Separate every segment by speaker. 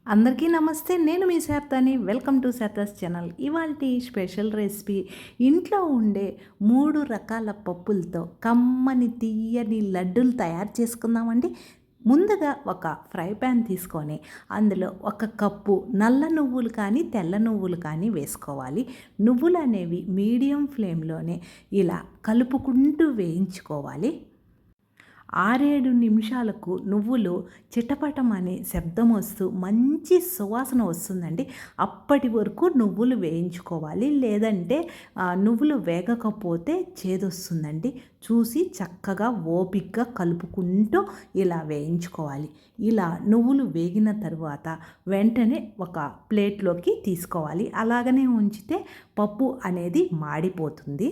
Speaker 1: అందరికీ నమస్తే. నేను మీ శారదాని. Welcome to Sharada's channel. ఇవాల్టి స్పెషల్ రెసిపీ ఇంట్లో ఉండే 3 రకాల పప్పులతో కమ్మని తియ్యని లడ్డూలు తయారు చేసుకుందామండి. ముందుగా ఒక ఫ్రై ప్యాన్ తీసుకొని అందులో 1 కప్పు నల్ల నువ్వులు కానీ తెల్ల నువ్వులు కానీ వేసుకోవాలి. నువ్వులు అనేవి మీడియం ఫ్లేమ్లోనే ఇలా కలుపుకుంటూ వేయించుకోవాలి. 6-7 నిమిషాలకు నువ్వులు చిటపటమనే శబ్దం వస్తూ మంచి సువాసన వస్తుందండి. అప్పటి వరకు నువ్వులు వేయించుకోవాలి. లేదంటే నువ్వులు వేగకపోతే చేదొస్తుందండి. చూసి చక్కగా ఓపికగా కలుపుకుంటూ ఇలా వేయించుకోవాలి. ఇలా నువ్వులు వేగిన తర్వాత వెంటనే ఒక ప్లేట్లోకి తీసుకోవాలి. అలాగనే ఉంచితే పప్పు అనేది మాడిపోతుంది.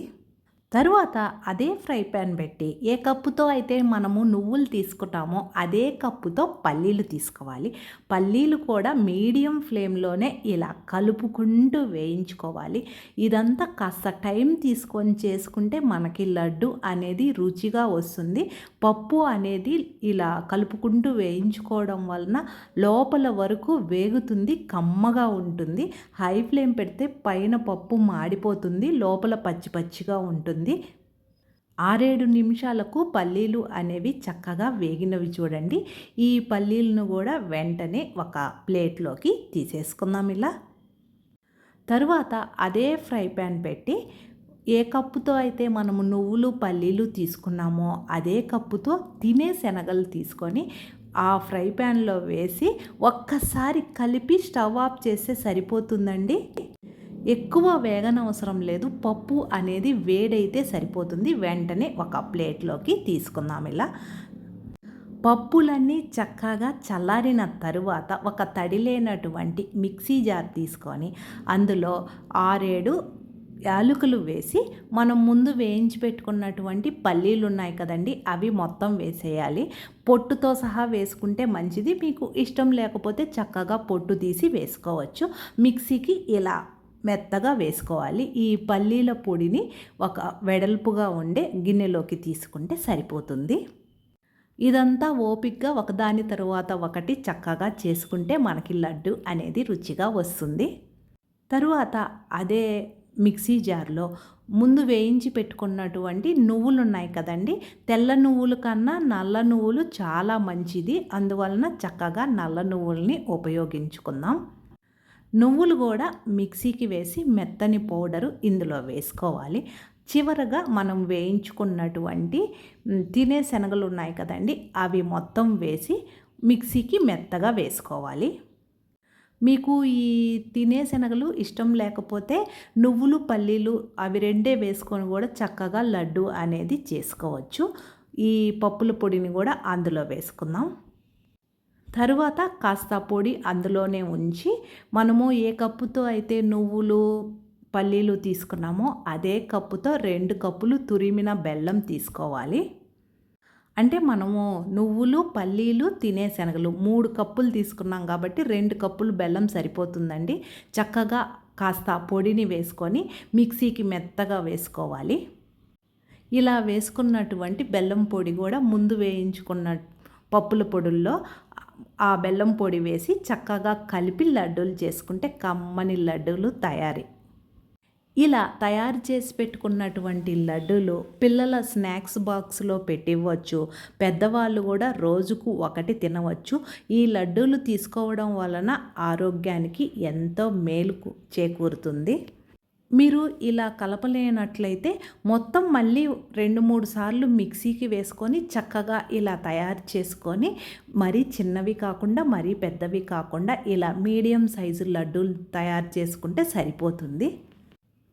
Speaker 1: తరువాత అదే ఫ్రై ప్యాన్ పెట్టి ఏ కప్పుతో అయితే మనము నువ్వులు తీసుకుంటామో అదే కప్పుతో పల్లీలు తీసుకోవాలి. పల్లీలు కూడా మీడియం ఫ్లేమ్లోనే ఇలా కలుపుకుంటూ వేయించుకోవాలి. ఇదంతా కాస్త టైం తీసుకొని చేసుకుంటే మనకి లడ్డు అనేది రుచిగా వస్తుంది. పప్పు అనేది ఇలా కలుపుకుంటూ వేయించుకోవడం వలన లోపల వరకు వేగుతుంది, కమ్మగా ఉంటుంది. హై ఫ్లేమ్ పెడితే పైన పప్పు మాడిపోతుంది, లోపల పచ్చి పచ్చిగా ఉంటుంది. 6-7 నిమిషాలకు పల్లీలు అనేవి చక్కగా వేగినవి చూడండి. ఈ పల్లీలను కూడా వెంటనే ఒక ప్లేట్లోకి తీసేసుకుందాం ఇలా. తరువాత అదే ఫ్రై ప్యాన్ పెట్టి ఏ కప్పుతో అయితే మనము నువ్వులు పల్లీలు తీసుకున్నామో అదే కప్పుతో తినే శనగలు తీసుకొని ఆ ఫ్రై ప్యాన్లో వేసి ఒక్కసారి కలిపి స్టవ్ ఆఫ్ చేస్తే సరిపోతుందండి. ఎక్కువ వేగనవసరం లేదు. పప్పు అనేది వేడైతే సరిపోతుంది. వెంటనే ఒక ప్లేట్లోకి తీసుకుందాం ఇలా. పప్పులన్నీ చక్కగా చల్లారిన తరువాత ఒక తడి లేనటువంటి మిక్సీ జార్ తీసుకొని అందులో 6-7 యాలకులు వేసి మనం ముందు వేయించి పెట్టుకున్నటువంటి పల్లీలు ఉన్నాయి కదండి, అవి మొత్తం వేసేయాలి. పొట్టుతో సహా వేసుకుంటే మంచిది. మీకు ఇష్టం లేకపోతే చక్కగా పొట్టు తీసి వేసుకోవచ్చు. మిక్సీకి ఇలా మెత్తగా వేసుకోవాలి. ఈ పల్లీల పొడిని ఒక వెడల్పుగా ఉండే గిన్నెలోకి తీసుకుంటే సరిపోతుంది. ఇదంతా ఓపికగా ఒకదాని తరువాత ఒకటి చక్కగా చేసుకుంటే మనకి లడ్డు అనేది రుచిగా వస్తుంది. తరువాత అదే మిక్సీ జార్లో ముందు వేయించి పెట్టుకున్నటువంటి నువ్వులు ఉన్నాయి కదండి, తెల్ల నువ్వుల కన్నా నల్ల నువ్వులు చాలా మంచిది. అందువలన చక్కగా నల్ల నువ్వుల్ని ఉపయోగించుకుందాం. నువ్వులు కూడా మిక్సీకి వేసి మెత్తని పౌడరు ఇందులో వేసుకోవాలి. చివరగా మనం వేయించుకున్నటువంటి తినే శనగలు ఉన్నాయి కదండి, అవి మొత్తం వేసి మిక్సీకి మెత్తగా వేసుకోవాలి. మీకు ఈ తినే శనగలు ఇష్టం లేకపోతే నువ్వులు పల్లీలు అవి రెండే వేసుకొని కూడా చక్కగా లడ్డు అనేది చేసుకోవచ్చు. ఈ పప్పుల పొడిని కూడా అందులో వేసుకుందాం. తరువాత కాస్త పొడి అందులోనే ఉంచి మనము ఏ కప్పుతో అయితే నువ్వులు పల్లీలు తీసుకున్నామో అదే కప్పుతో 2 కప్పులు తురిమిన బెల్లం తీసుకోవాలి. అంటే మనము నువ్వులు పల్లీలు తినే శనగలు 3 కప్పులు తీసుకున్నాం కాబట్టి 2 కప్పులు బెల్లం సరిపోతుందండి. చక్కగా కాస్త పొడిని వేసుకొని మిక్సీకి మెత్తగా వేసుకోవాలి. ఇలా వేసుకున్నటువంటి బెల్లం పొడి కూడా ముందు వేయించుకున్న పప్పుల పొడుల్లో ఆ బెల్లం పొడి వేసి చక్కగా కలిపి లడ్డూలు చేసుకుంటే కమ్మని లడ్డూలు తయారీ. ఇలా తయారు చేసి పెట్టుకున్నటువంటి లడ్డూలు పిల్లల స్నాక్స్ బాక్స్లో పెట్టివ్వచ్చు. పెద్దవాళ్ళు కూడా రోజుకు 1 తినవచ్చు. ఈ లడ్డూలు తీసుకోవడం వలన ఆరోగ్యానికి ఎంతో మేలు చేకూరుతుంది. మీరు ఇలా కలపలేనట్లయితే మొత్తం మళ్ళీ 2-3 సార్లు మిక్సీకి వేసుకొని చక్కగా ఇలా తయారు చేసుకొని మరీ చిన్నవి కాకుండా మరీ పెద్దవి కాకుండా ఇలా మీడియం సైజు లడ్డూలు తయారు చేసుకుంటే సరిపోతుంది.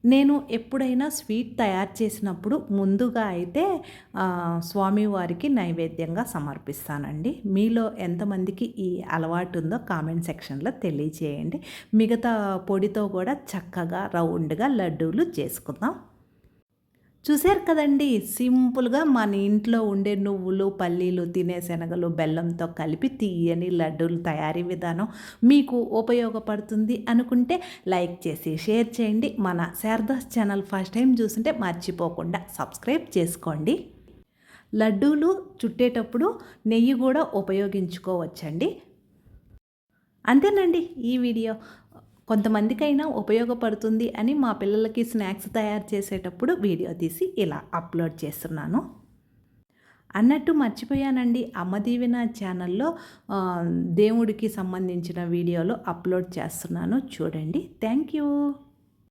Speaker 1: నేను ఎప్పుడైనా స్వీట్ తయారు చేసినప్పుడు ముందుగా అయితే స్వామివారికి నైవేద్యంగా సమర్పిస్తానండి. మీలో ఎంతమందికి ఈ అలవాటు ఉందో కామెంట్ సెక్షన్లో తెలియచేయండి. మిగతా పొడితో కూడా చక్కగా రౌండ్గా లడ్డూలు చేసుకుందాం. చూశారు కదండి, సింపుల్గా మన ఇంట్లో ఉండే నువ్వులు పల్లీలు తినే శనగలు బెల్లంతో కలిపి తీయని లడ్డూలు తయారీ విధానం మీకు ఉపయోగపడుతుంది అనుకుంటే లైక్ చేసి షేర్ చేయండి. మన శారదాస్ ఛానల్ ఫస్ట్ టైం చూస్తుంటే మర్చిపోకుండా సబ్స్క్రైబ్ చేసుకోండి. లడ్డూలు చుట్టేటప్పుడు నెయ్యి కూడా ఉపయోగించుకోవచ్చండి. అంతేనండి ఈ వీడియో. కొంతమందికైనా ఉపయోగపడుతుంది అని మా పిల్లలకి స్నాక్స్ తయారు చేసేటప్పుడు వీడియో తీసి ఇలా అప్లోడ్ చేస్తున్నాను. అన్నట్టు మర్చిపోయానండి, అమ్మ దీవెన ఛానల్లో దేవుడికి సంబంధించిన వీడియోలు అప్లోడ్ చేస్తున్నాను, చూడండి. Thank you.